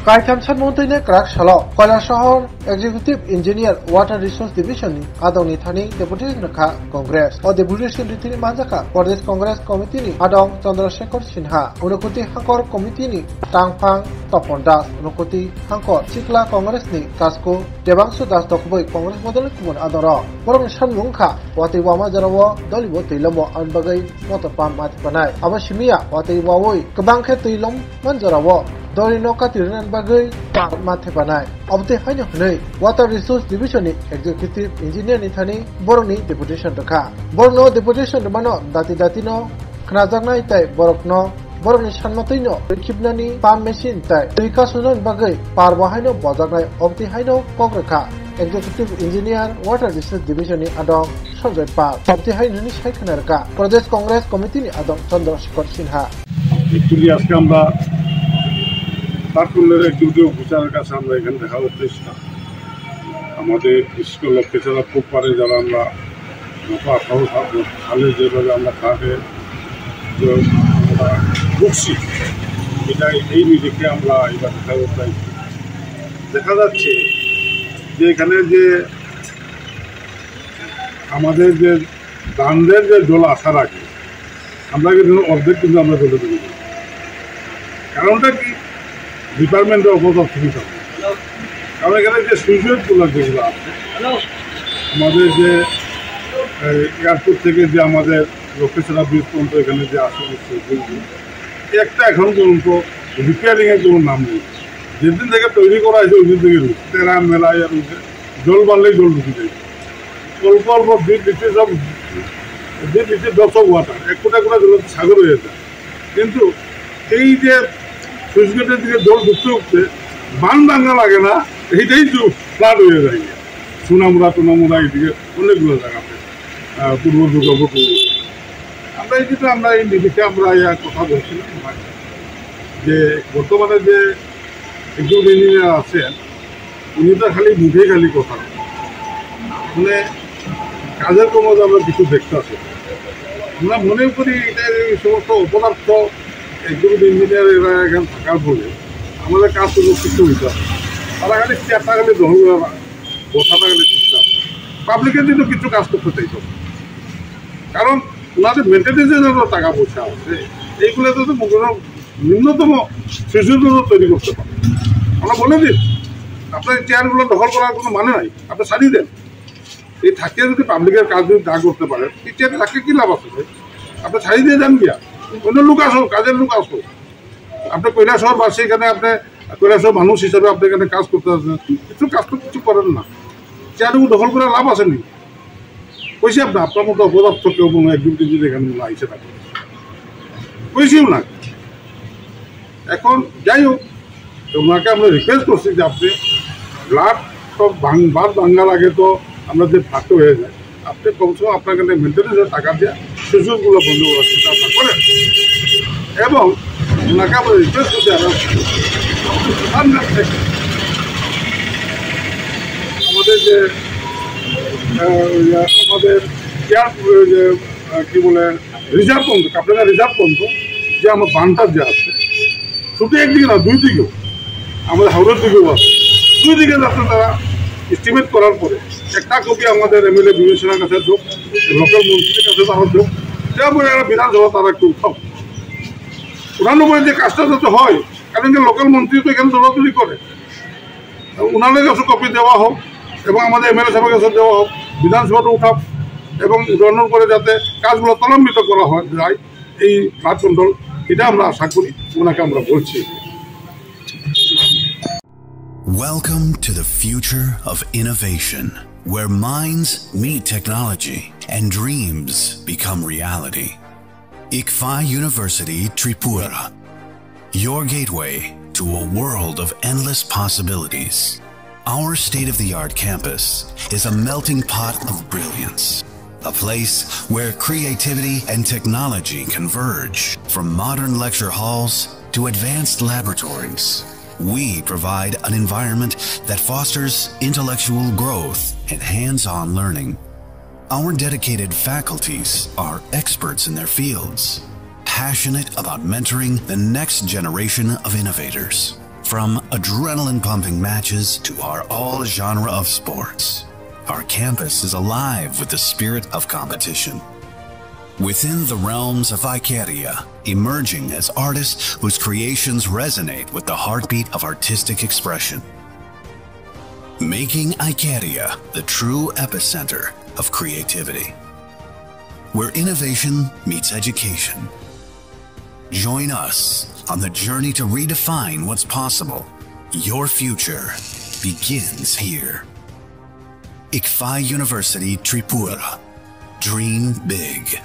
Kaitam Sanmontine Crack Shalom, Kola Shahor, Executive Engineer, Water Resource Division, Adoni Thani, Deputy Naka Congress, or Deputation Ritini Mazaka, for this Congress Committee, Adong Chandrasekhar Sinha, Unukuti Hankor Committee, Tangpang, Topondas, Unukuti Hankor, Chikla Congress ni, Kasko, Debangsu Das Dokboy, Congress Model Kumun Adora, Borong Shan Munka, Wati Wama Jarawa, Dolibo Tilamo, and Bagay, Motopam Matipanai, Abashimia, Wati Wawoi, Kabanka Tilom, Manjarawa. Dorino Katiran Bagay, Matepanai. Of the Hanoi, Water Resource Division, Executive Engineer Nithani, Boroni, Deputation to Ka. Borno, Deputation to Mano, Datino, Knazanai type, Borokno, Boroni Shanmatino, Kibnani, Palm Machine type, Rikasunan Bagay, Parwahino, Bozagai, of the Hino, Pograka. Executive Engineer, Water Resource Division Adong, Shonzet Park, of the Hainani Shaikanarka, Pradesh Congress Committee Adong Chandrasekhar Sinha. Victory Ascamba. তারপরে একটু অফিসারের কাছে আমরা এখানে দেখা উদ্দেশ্য আমাদের school অফিসাররা খুব পারে যারা আমরা সালে যেভাবে আমরা তাকে বুঝছি এটা এই নিরিখে আমরা এবার দেখা করতে দেখা যাচ্ছে যে এখানে যে আমাদের যে বাঁধের যে জল আসার আগে আমরা কিন্তু অর্ধেক কিন্তু আমরা জলে দেবো কারণটা কি ডিপার্টমেন্টের অবদান সুবিধা কারণ এখানে যে সুইচগুলো যেগুলো আছে আমাদের যে এয়ারপোর্ট থেকে যে আমাদের লোকেশনা ব্রিজ পর্যন্ত এখানে যে আসে সুইচগুলো একটা এখন পর্যন্ত রিপেয়ারিংয়ের কোনো নাম নেই যেদিন থেকে তৈরি করা হয়েছে ওই দিন থেকে তেরা মেলায় আর জল বাড়লেই জল ঢুকে যায় অল্প অল্প দিচ্ছে ড্রপস অফ ওয়াটার এক কোটা জল সাগর হয়ে যায় কিন্তু এই যে সুইচ গেটের দিকে জল ঢুকতে উঠতে বান ভাঙা লাগে না এইটাই ফ্লাড হয়ে যায় টুনামুরা এইদিকে অনেকগুলো জায়গাতে পূর্ব দুর্গাপুর আমরা এই যেটা আমরা এই নিরিখে আমরা কথা বলছিলাম যে বর্তমানে যে একজন ইঞ্জিনিয়ার আছেন উনি তো খালি মুখে খালি কথা মানে কাজের কর্মতে আমরা কিছু দেখতে আসি আমরা মনে করি এটা এই সমস্ত অপদার্থ একজন ইঞ্জিনিয়ার এরা এখানে থাকার ফলে আমাদের কাজ তো কিছু হইতে হবে তারা খালি চেয়ারটা খালি দখল করে বসাটা খালি চেষ্টা হবে পাবলিকের জন্য কিছু কাজ করতে চাইতো কারণ ওনাদের মেনটেন্যান্সের জন্য টাকা পয়সা আছে এইগুলো তো ন্যূনতম শিশুর জন্য তৈরি করতে পারে আমরা বলে দিন আপনার চেয়ারগুলো দখল করার কোনো মানে নাই আপনি ছাড়িয়ে দেন এই থাকিয়ে যদি পাবলিকের কাজ যদি না করতে পারেন এই চেয়ারে থাকে কী লাভ আছে আপনি ছাড়িয়ে দিয়ে যান গিয়া অন্য লোক আসো কাজের লোক আসো আপনি কৈলাসহর বা সেখানে আপনি কৈলাসহর মানুষ হিসাবে আপনি এখানে কাজ করতে আসছেন কিছু কাজ তো কিছু করেন না চেয়ারগুলো দখল করার লাভ আছে নি কইছি আপনি আপনার মতো অপদার্থ কেউ কোনো একজন যদি এখানে আইসে থাকে কইছিও না এখন যাই হোক ওনাকে আমরা রিকোয়েস্ট করছি যে আপনি ব্লাড সব বাদ ভাঙার আগে তো আমরা যে ফাঁকতে হয়ে যায় আপনি কমসে কম আপনার কাছে মেনটেন্যান্সের টাকা দিয়ে সুযোগগুলো বন্ধ করার চেষ্টা আপনার করেন এবং ওনাকে আমরা রিকোয়েস্ট করছি আমাদের যে আমাদের কি বলে রিজার্ভ পর্যন্ত কাপড়া রিজার্ভ পর্যন্ত যে আমার বানটার যে আছে শুধু একদিকে না দুই দিকেও আমাদের হাওড়ের দিকেও আছে দুই দিকে যাতে তারা এস্টিমেট করার পরে একটা কপি আমাদের এমএলএ বিবেচনার কাছে যোগ লোকাল মন্ত্রীর কাছে তারা যোগ তারপরে একটা বিধানসভা তারা একটু উঠাও উঠানোর পরে যে কাজটা যাতে হয় কারণ লোকাল মন্ত্রী তো এখানে দৌড়াদৌড়ি করে ওনাদের কাছে কপি দেওয়া হোক এবং আমাদের এমএলএ সাহেবের কাছে দেওয়া হোক বিধানসভাটা উঠাও এবং উঠানোর পরে যাতে কাজগুলো ত্বরান্বিত করা হয় যায় এই ফ্লাড কন্ট্রোল এটা আমরা আশা করি ওনাকে আমরা বলছি Welcome to the future of innovation, where minds meet technology and dreams become reality. ICFA University Tripura, your gateway to a world of endless possibilities. Our state-of-the-art campus is a melting pot of brilliance, a place where creativity and technology converge. From modern lecture halls to advanced laboratories, we provide an environment that fosters intellectual growth and hands-on learning. Our dedicated faculties are experts in their fields, passionate about mentoring the next generation of innovators. From adrenaline-pumping matches to our all-genre of sports, our campus is alive with the spirit of competition. Within the realms of Ikeria, emerging as artists whose creations resonate with the heartbeat of artistic expression. Making Ikeria the true epicenter of creativity, where innovation meets education. Join us on the journey to redefine what's possible. Your future begins here. ICFAI University Tripura. Dream big.